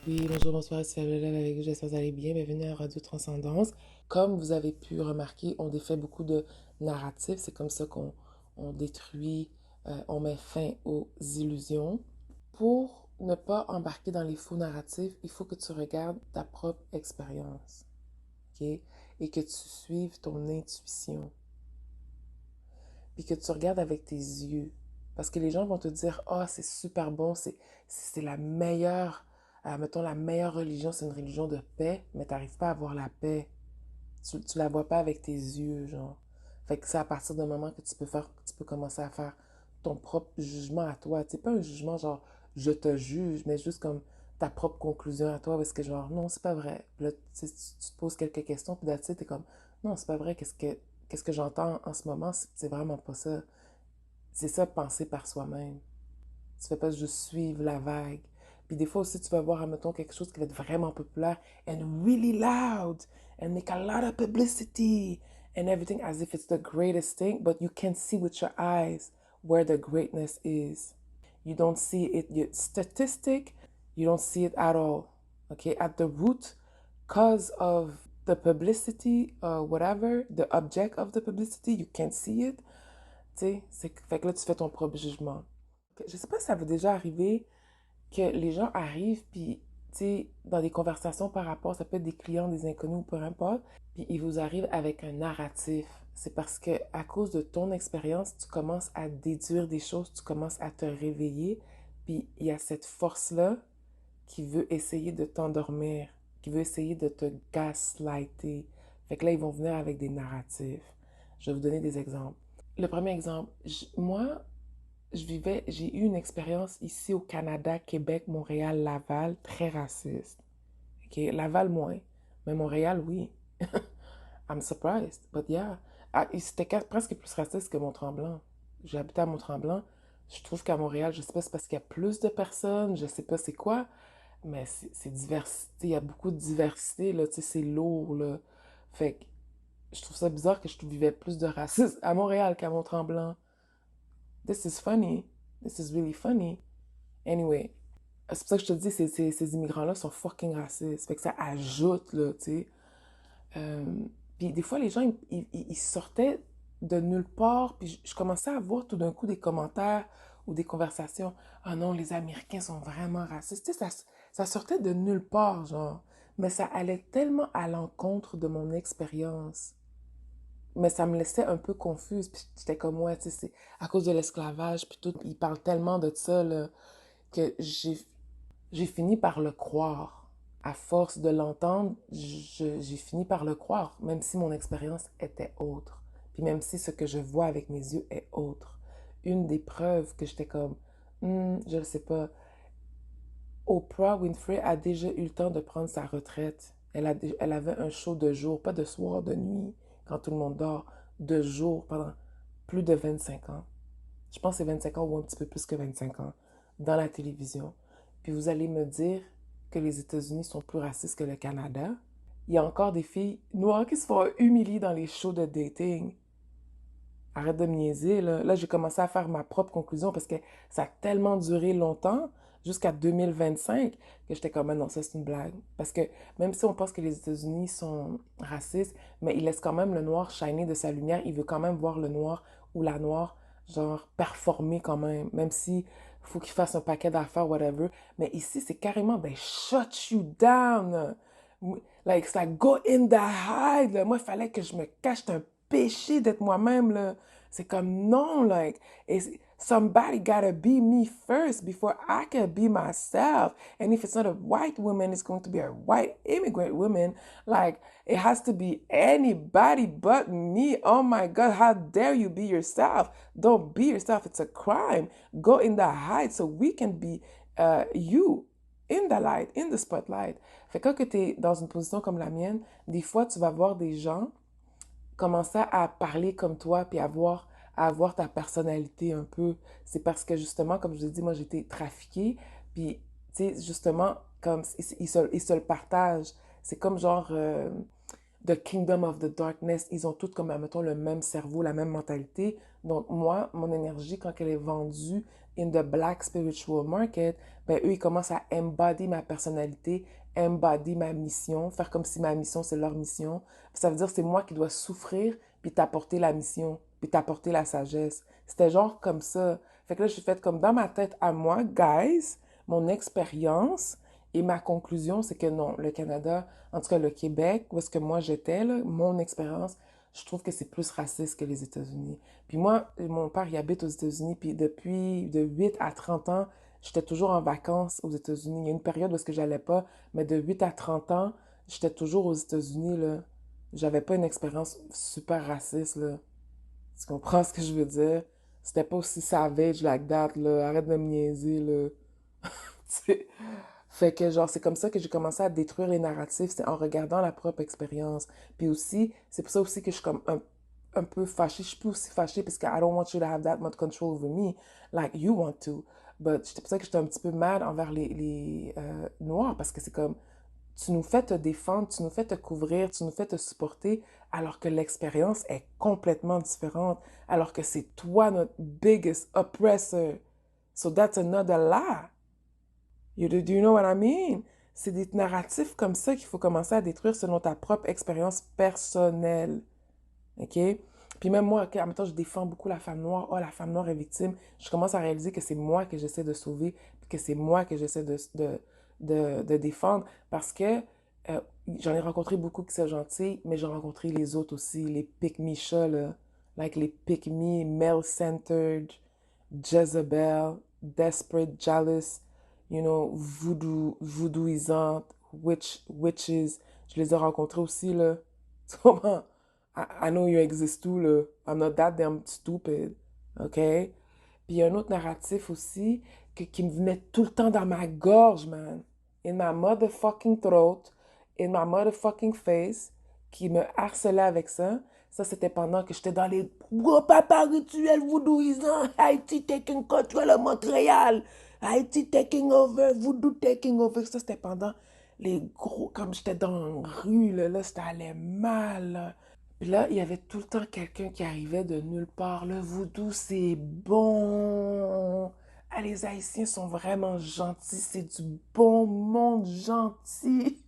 Oui, bonjour, bonsoir, c'est Fabiola avec vous, j'espère que vous allez bien. Bienvenue à Radio Transcendance. Comme vous avez pu remarquer, on défait beaucoup de narratifs. C'est comme ça qu'on détruit, on met fin aux illusions. Pour ne pas embarquer dans les faux narratifs, il faut que tu regardes ta propre expérience, ok? Et que tu suives ton intuition. Puis que tu regardes avec tes yeux. Parce que les gens vont te dire, ah, oh, c'est super bon, c'est la meilleure, mettons, la meilleure religion, c'est une religion de paix, mais tu n'arrives pas à avoir la paix. Tu la vois pas avec tes yeux, genre. Fait que c'est à partir d'un moment que tu peux commencer à faire ton propre jugement à toi. C'est pas un jugement genre, je te juge, mais juste comme ta propre conclusion à toi, parce que genre, non, c'est pas vrai. Puis là, tu te poses quelques questions, puis là, tu sais, t'es comme, non, c'est pas vrai, qu'est-ce que j'entends en ce moment, c'est vraiment pas ça. C'est ça, penser par soi-même. Tu fais pas juste suivre la vague. Puis des fois aussi, tu vas voir, admettons, quelque chose qui va être vraiment populaire and really loud and make a lot of publicity and everything as if it's the greatest thing, but you can see with your eyes where the greatness is. You don't see it, statistic, you don't see it at all. Okay, at the root, cause of the publicity, whatever, the object of the publicity, you can't see it. Tu sais, fait que là, tu fais ton propre jugement. Je sais pas si ça va déjà arriver que les gens arrivent, puis, tu sais, dans des conversations par rapport, ça peut être des clients, des inconnus ou peu importe, puis ils vous arrivent avec un narratif. C'est parce que à cause de ton expérience, tu commences à déduire des choses, tu commences à te réveiller, puis il y a cette force-là qui veut essayer de t'endormir, qui veut essayer de te gaslighter. Fait que là, ils vont venir avec des narratifs. Je vais vous donner des exemples. Le premier exemple, moi, j'ai eu une expérience ici au Canada, Québec, Montréal, Laval, très raciste. Ok, Laval moins, mais Montréal, oui. I'm surprised, but yeah. Ah, c'était presque plus raciste que Mont-Tremblant. J'ai habité à Mont-Tremblant. Je trouve qu'à Montréal, je sais pas, c'est parce qu'il y a plus de personnes, je sais pas c'est quoi, mais c'est diversité, il y a beaucoup de diversité, là, tu sais, c'est lourd, là. Fait que je trouve ça bizarre que je vivais plus de racisme à Montréal qu'à Mont-Tremblant. This is funny. This is really funny. Anyway, c'est pour ça que je te dis, ces immigrants-là sont fucking racistes. Fait que ça ajoute, là, tu sais. Euh, puis des fois, les gens, ils sortaient de nulle part, puis je commençais à voir tout d'un coup des commentaires ou des conversations. Ah non, les Américains sont vraiment racistes. Tu sais, ça sortait de nulle part, genre. Mais ça allait tellement à l'encontre de mon expérience. Mais ça me laissait un peu confuse. Puis j'étais comme, ouais, tu sais, c'est à cause de l'esclavage, puis tout. Ils parlent tellement de ça, là, que j'ai fini par le croire. À force de l'entendre, j'ai fini par le croire, même si mon expérience était autre. Puis même si ce que je vois avec mes yeux est autre. Une des preuves que j'étais comme, je ne sais pas, Oprah Winfrey a déjà eu le temps de prendre sa retraite. Elle avait un show de jour, pas de soir, de nuit, quand tout le monde dort, de jour pendant plus de 25 ans. Je pense que c'est 25 ans ou un petit peu plus que 25 ans, dans la télévision. Puis vous allez me dire que les États-Unis sont plus racistes que le Canada. Il y a encore des filles noires qui se font humilier dans les shows de dating. Arrête de me niaiser, là. Là, j'ai commencé à faire ma propre conclusion parce que ça a tellement duré longtemps, jusqu'à 2025, que j'étais comme, ah non, ça c'est une blague. Parce que même si on pense que les États-Unis sont racistes, mais il laisse quand même le noir shiner de sa lumière. Il veut quand même voir le noir ou la noire, genre, performer quand même. Même si faut qu'il fasse un paquet d'affaires, whatever. Mais ici, c'est carrément, ben, shut you down. Like, it's like, go in the hide. Là. Moi, il fallait que je me cache. C'est un péché d'être moi-même, là. C'est comme, non, like, somebody gotta be me first before I can be myself. And if it's not a white woman, it's going to be a white immigrant woman. Like, it has to be anybody but me. Oh my God, how dare you be yourself? Don't be yourself. It's a crime. Go in the hide so we can be you in the light, in the spotlight. Fait que quand tu es dans une position comme la mienne, des fois, tu vas voir des gens commencer à parler comme toi, puis à avoir ta personnalité un peu. C'est parce que justement, comme je vous ai dit, moi, j'ai été trafiquée, puis, tu sais, justement, comme ils se le partagent. C'est comme genre The Kingdom of the Darkness. Ils ont tous comme, mettons, le même cerveau, la même mentalité. Donc, moi, mon énergie, quand elle est vendue in the black spiritual market, ben eux, ils commencent à embody ma personnalité, embody ma mission, faire comme si ma mission, c'est leur mission. Ça veut dire que c'est moi qui dois souffrir, puis t'apporter la mission, puis t'apporter la sagesse. C'était genre comme ça. Fait que là, je suis faite comme dans ma tête à moi, guys, mon expérience et ma conclusion, c'est que non, le Canada, en tout cas le Québec, où est-ce que moi j'étais, là, mon expérience, je trouve que c'est plus raciste que les États-Unis. Puis moi, mon père, il habite aux États-Unis, puis depuis de 8 à 30 ans, j'étais toujours en vacances aux États-Unis. Il y a une période où est-ce que j'allais pas, mais de 8 à 30 ans, j'étais toujours aux États-Unis, là. J'avais pas une expérience super raciste, là. Tu comprends ce que je veux dire? C'était pas aussi savage like that, là. Arrête de me niaiser, là. Tu sais. Fait que, genre, c'est comme ça que j'ai commencé à détruire les narratifs, c'est en regardant la propre expérience. Puis aussi, c'est pour ça aussi que je suis comme un peu fâchée. Je suis plus aussi fâchée parce que I don't want you to have that much control over me like you want to. But c'est pour ça que j'étais un petit peu mad envers les Noirs parce que c'est comme, tu nous fais te défendre, tu nous fais te couvrir, tu nous fais te supporter, alors que l'expérience est complètement différente, alors que c'est toi notre biggest oppressor. So that's another lie. Do you know what I mean? C'est des narratifs comme ça qu'il faut commencer à détruire selon ta propre expérience personnelle. OK? Puis même moi, OK, en même temps, je défends beaucoup la femme noire. Oh, la femme noire est victime. Je commence à réaliser que c'est moi que j'essaie de sauver, puis que c'est moi que j'essaie de défendre. Parce que j'en ai rencontré beaucoup qui sont gentils, mais j'ai rencontré les autres aussi, les pick-me-chats, là. Like les pick-me, male-centered, Jezebel, desperate, jealous, voodooisante, witches. Je les ai rencontrés aussi, là. Tu comprends? I know you exist too, là. I'm not that damn stupid. OK? Puis il y a un autre narratif aussi qui me venait tout le temps dans ma gorge, man. In my motherfucking throat, in my motherfucking face, qui me harcelait avec ça. Ça, c'était pendant que j'étais dans les gros papas rituels voodooisants. Haïti taking control of Montréal. Haïti taking over, voodoo taking over. Ça, c'était pendant les gros, comme j'étais dans la rue, là ça allait mal, là. Puis là, il y avait tout le temps quelqu'un qui arrivait de nulle part. Le voodoo, c'est bon. Ah, les Haïtiens sont vraiment gentils. C'est du bon monde gentil.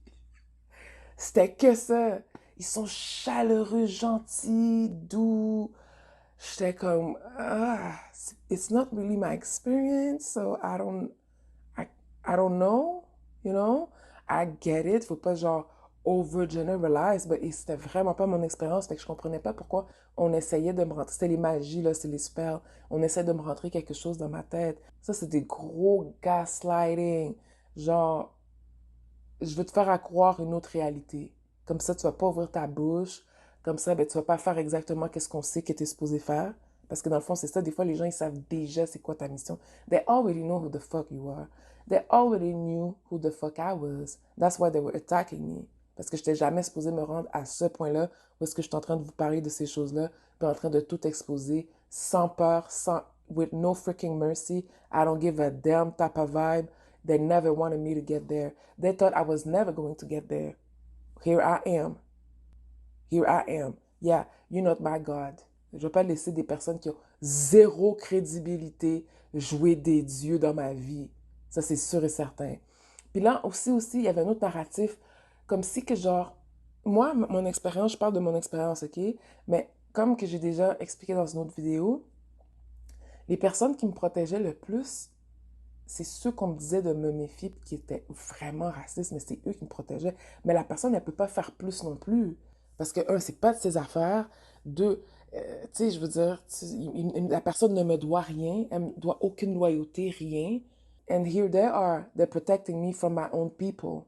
C'était que ça. Ils sont chaleureux, gentils, doux. J'étais comme, ah, it's not really my experience, so I, I don't know, you know? I get it, faut pas genre overgeneralize, mais c'était vraiment pas mon expérience, fait que je comprenais pas pourquoi on essayait de me rentrer, c'était les magies, là, c'est les spells, on essaie de me rentrer quelque chose dans ma tête. Ça, c'est des gros gaslighting, genre, je veux te faire à croire une autre réalité. Comme ça, tu vas pas ouvrir ta bouche. Comme ça, ben, tu vas pas faire exactement qu'est-ce qu'on sait que tu es supposé faire. Parce que dans le fond, c'est ça. Des fois, les gens, ils savent déjà c'est quoi ta mission. They already know who the fuck you are. They already knew who the fuck I was. That's why they were attacking me. Parce que je n'étais jamais supposé me rendre à ce point-là où est-ce que je suis en train de vous parler de ces choses-là, puis en train de tout exposer sans peur, sans, with no freaking mercy. I don't give a damn type of vibe. They never wanted me to get there. They thought I was never going to get there. Here I am. Here I am. Yeah, you're not my God. Je ne vais pas laisser des personnes qui ont zéro crédibilité jouer des dieux dans ma vie. Ça, c'est sûr et certain. Puis là, aussi, il y avait un autre narratif, comme si que genre, moi, mon expérience, je parle de mon expérience, OK? Mais comme que j'ai déjà expliqué dans une autre vidéo, les personnes qui me protégeaient le plus, c'est ceux qu'on me disait de me méfier puis qui étaient vraiment racistes, mais c'est eux qui me protégeaient. Mais la personne, elle peut pas faire plus non plus. Parce que, un, c'est pas de ses affaires. Deux, tu sais, je veux dire, la personne ne me doit rien. Elle me doit aucune loyauté, rien. And here they are, they're protecting me from my own people.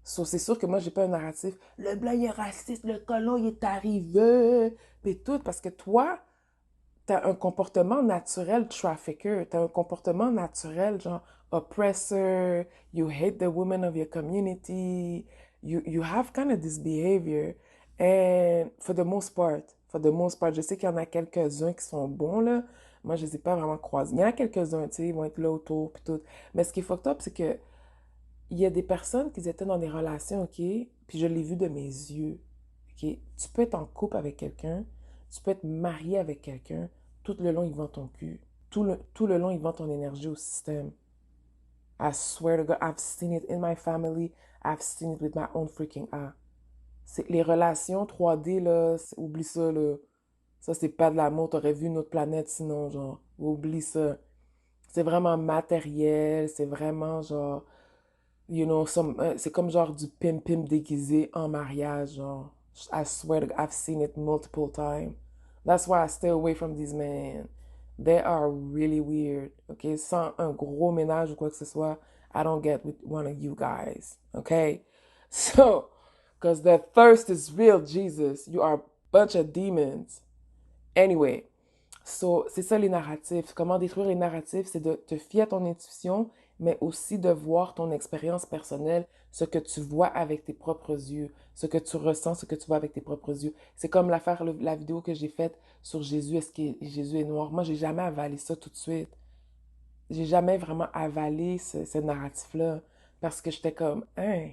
So, c'est sûr que moi, j'ai pas un narratif. Le blanc, il est raciste, le colon, il est arrivé. Puis tout, parce que toi, t'as un comportement naturel trafficker, t'as un comportement naturel genre oppressor, you hate the women of your community, you have kind of this behavior. And for the most part, je sais qu'il y en a quelques-uns qui sont bons, là. Moi, je les ai pas vraiment croisés. Il y en a quelques-uns, tu sais, ils vont être là autour, puis tout. Mais ce qui est fucked up, c'est que il y a des personnes qui étaient dans des relations, OK? Puis je l'ai vu de mes yeux, OK? Tu peux être en couple avec quelqu'un, tu peux être marié avec quelqu'un, tout le long, ils vendent ton cul. tout le long, ils vendent ton énergie au système. I swear to God, I've seen it in my family. I've seen it with my own freaking eye. Les relations 3D, là, oublie ça, là. Ça, c'est pas de l'amour. T'aurais vu une autre planète sinon, genre. Oublie ça. C'est vraiment matériel. C'est vraiment, genre, c'est comme genre du pim-pim déguisé en mariage, genre. I swear to God, I've seen it multiple times. That's why I stay away from these men. They are really weird, okay? Sans un gros ménage ou quoi que ce soit, I don't get with one of you guys, okay? So, because the thirst is real, Jesus. You are a bunch of demons. Anyway, so, c'est ça les narratifs. Comment détruire les narratifs, c'est de te fier à ton intuition, mais aussi de voir ton expérience personnelle, ce que tu vois avec tes propres yeux, ce que tu ressens, ce que tu vois avec tes propres yeux. C'est comme la vidéo que j'ai faite sur Jésus, est-ce que Jésus est noir? Moi, j'ai jamais avalé ça tout de suite. J'ai jamais vraiment avalé ce narratif-là parce que j'étais comme, hein,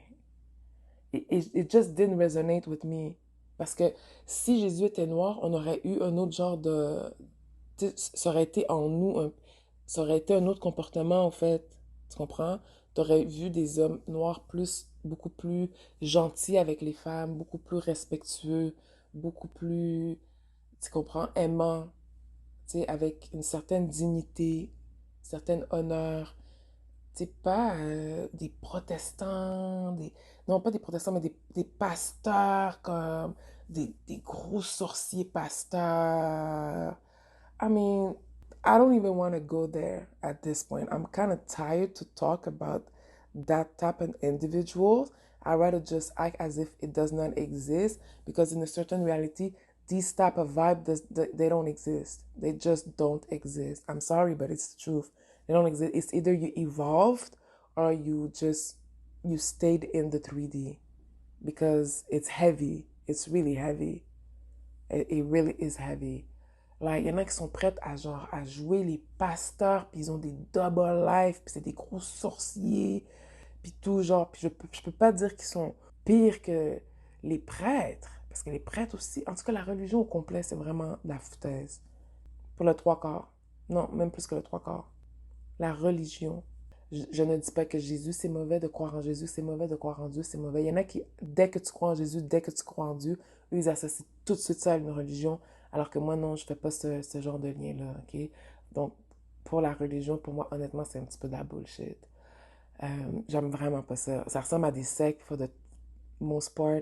it just didn't resonate with me. Parce que si Jésus était noir, on aurait eu un autre genre de, ça aurait été en nous, ça aurait été un autre comportement, en fait. Tu comprends? Tu aurais vu des hommes noirs beaucoup plus gentils avec les femmes, beaucoup plus respectueux, beaucoup plus, tu comprends, aimants, tu sais, avec une certaine dignité, un certain honneur. Tu sais, pas des protestants, non pas des protestants, mais des pasteurs comme des gros sorciers pasteurs. I mean, I don't even want to go there at this point. I'm kind of tired to talk about that type of individuals. I rather just act as if it does not exist because in a certain reality, these type of they don't exist. They just don't exist. I'm sorry, but it's the truth. They don't exist. It's either you evolved or you stayed in the 3D because it's heavy. It's really heavy. It really is heavy. Là, il y en a qui sont prêtes à genre à jouer les pasteurs, puis ils ont des double life, puis c'est des gros sorciers, puis tout genre, puis je peux pas dire qu'ils sont pires que les prêtres, parce que les prêtres aussi, en tout cas la religion au complet, c'est vraiment de la foutaise. Pour le trois quarts. Non, même plus que le trois quarts. La religion. Je ne dis pas que Jésus c'est mauvais, de croire en Jésus c'est mauvais, de croire en Dieu c'est mauvais. Il y en a qui, dès que tu crois en Jésus, dès que tu crois en Dieu, eux ils associent tout de suite ça à une religion, alors que moi non, je fais pas ce genre de lien-là, ok? Donc, pour la religion, pour moi, honnêtement, c'est un petit peu de la bullshit. J'aime vraiment pas ça. Ça ressemble à des sectes for the most part.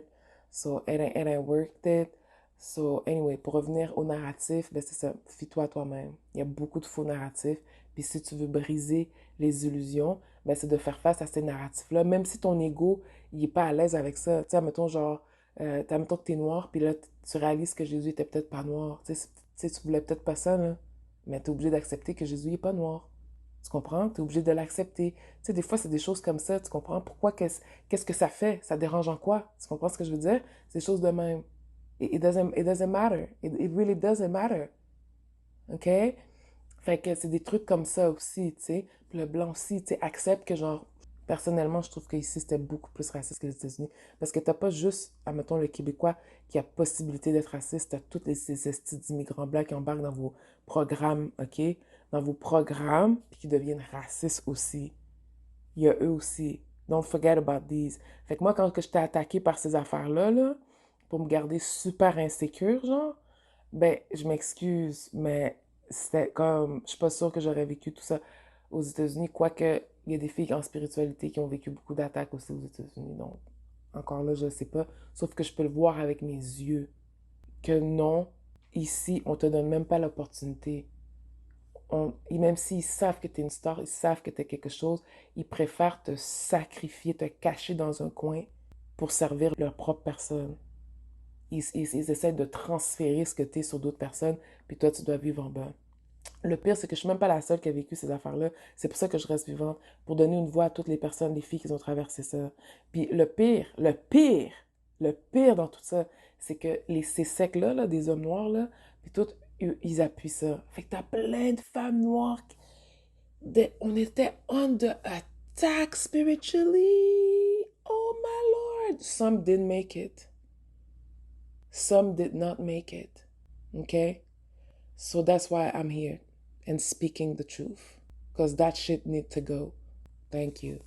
So, it ain't worth it. So, anyway, pour revenir au narratif, ben c'est ça, fie-toi à toi-même. Il y a beaucoup de faux narratifs. Puis si tu veux briser les illusions, ben c'est de faire face à ces narratifs-là, même si ton ego, il est pas à l'aise avec ça. Tu sais, admettons, genre, admettons que t'es noir, puis là, tu réalises que Jésus était peut-être pas noir. Tu sais, tu voulais peut-être pas ça, là. Mais t'es obligé d'accepter que Jésus est pas noir. Tu comprends? Tu es obligé de l'accepter. Tu sais, des fois, c'est des choses comme ça. Tu comprends? Pourquoi? Qu'est-ce que ça fait? Ça dérange en quoi? Tu comprends ce que je veux dire? C'est des choses de même. It doesn't matter. It really doesn't matter. OK? Fait que c'est des trucs comme ça aussi, tu sais. Puis le blanc aussi, tu sais, accepte que genre, personnellement, je trouve qu'ici, c'était beaucoup plus raciste que les États-Unis. Parce que t'as pas juste, admettons, le Québécois qui a possibilité d'être raciste, t'as tous ces estis d'immigrants blancs qui embarquent dans vos programmes, OK? Dans vos programmes, puis qui deviennent racistes aussi. Il y a eux aussi. Don't forget about these. Fait que moi, quand que j'étais attaquée par ces affaires-là, là, pour me garder super insécure, genre, ben, je m'excuse, mais c'était comme, je suis pas sûre que j'aurais vécu tout ça aux États-Unis, quoique il y a des filles en spiritualité qui ont vécu beaucoup d'attaques aussi aux États-Unis, donc encore là, je sais pas, sauf que je peux le voir avec mes yeux, que non, ici, on te donne même pas l'opportunité. Et même s'ils savent que tu es une star, ils savent que tu es quelque chose, ils préfèrent te sacrifier, te cacher dans un coin pour servir leur propre personne. Ils essaient de transférer ce que tu es sur d'autres personnes, puis toi, tu dois vivre en bas. Le pire, c'est que je suis même pas la seule qui a vécu ces affaires-là. C'est pour ça que je reste vivante, pour donner une voix à toutes les personnes, les filles qui ont traversé ça. Puis le pire dans tout ça, c'est que ces secs-là, là, des hommes noirs, là, puis tout, ils appuient ça. Fait que t'as plein de femmes noires. On était under attack spiritually. Oh my Lord. Some didn't make it. Some did not make it. Okay? So that's why I'm here. and speaking the truth. Because that shit need to go. Thank you.